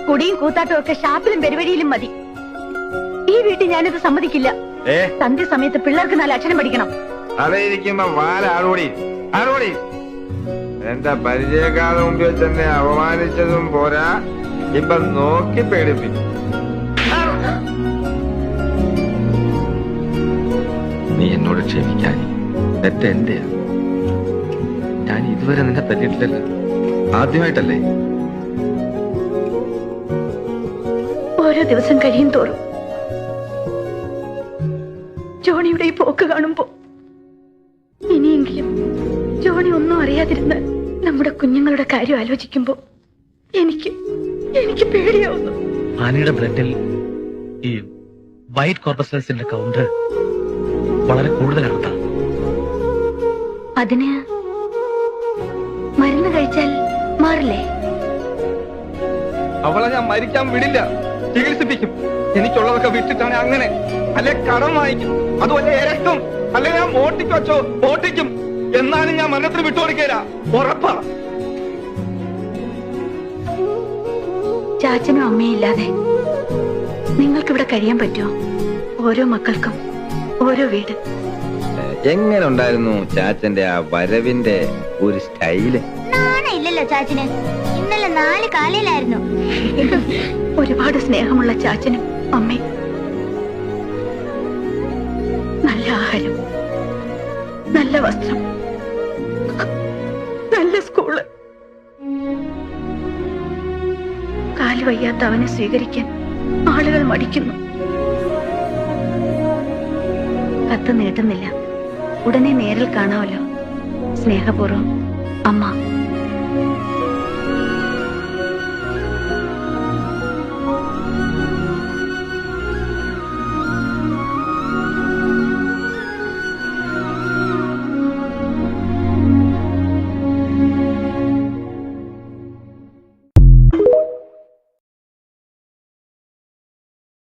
കുടിയും കൂത്താട്ടും ഒക്കെ ഷാപ്പിലും പെരുവഴിയിലും മതി. ഈ വീട്ടിൽ ഞാനിത് സമ്മതിക്കില്ല. സന്ധ്യ സമയത്ത് പിള്ളേർക്ക് 4 അക്ഷരം പഠിക്കണം. അറിയിരിക്കുമ്പോ ആരോടി എന്റെ പരിചയക്കാരുടെ മുമ്പിൽ വെച്ച് എന്നെ അപമാനിച്ചതും പോരാ, ഇപ്പൊ നോക്കി പേടിപ്പിക്കും. നീ എന്നോട് ക്ഷമിക്കാൻ തെറ്റ് എന്റെയാ. ഞാൻ ഇതുവരെ നിന്നെ പറ്റിയിട്ടില്ലല്ലോ, ആദ്യമായിട്ടല്ലേ. ഓരോ ദിവസം കഴിയും തോറും ജോണിയുടെ ഈ പോക്ക് കാണുമ്പോ ഇനിയെങ്കിലും ജോണി ഒന്നും അറിയാതിരുന്ന് നമ്മുടെ കുഞ്ഞുങ്ങളുടെ കാര്യം ആലോചിക്കുമ്പോ എനിക്ക് പേടിയാവുന്നു. ആനയുടെ ബ്ലഡിൽ ഈ വൈറ്റ് കോർപ്പസൽസിന്റെ കൗണ്ട് വളരെ കൂടുതലാണ്. അതിന് മരുന്ന് കഴിച്ചാൽ മാറില്ലേ? അവളെ ഞാൻ മരിക്കാൻ വിടില്ല, ചികിത്സിപ്പിക്കും. എനിക്കുള്ളതൊക്കെ വിട്ടിട്ടാണ് അങ്ങനെ, അല്ലെ കടം വാങ്ങിക്കും, അതുമല്ല ഇരക്കും, അല്ലെ ഞാൻ മോട്ടിക്കും. എന്നാലും ഞാൻ മരണത്തിന് വിട്ടുകൊടുക്കേല, ഉറപ്പാ. ചാച്ചനും അമ്മയും ഇല്ലാതെ നിങ്ങൾക്കിവിടെ കഴിയാൻ പറ്റുമോ? ഓരോ മക്കൾക്കും ഓരോ വീട്. എങ്ങനെ ഉണ്ടായിരുന്നു ചാച്ചന്റെ ആ വരവിന്റെ ഒരു സ്റ്റൈല്? ഇല്ലല്ലോ ചാച്ചന്, ഇന്നലെ 4 കാലയിലായിരുന്നു. ഒരുപാട് സ്നേഹമുള്ള ചാച്ചനും അമ്മയും, നല്ല ആഹാരം, നല്ല വസ്ത്രം, നല്ല സ്കൂള്. കാല് വയ്യാത്ത അവനെ സ്വീകരിക്കാൻ ആളുകൾ മടിക്കുന്നു. കത്ത് നീട്ടുന്നില്ല, ഉടനെ നേരിൽ കാണാമല്ലോ. സ്നേഹപൂർവ്വം അമ്മ.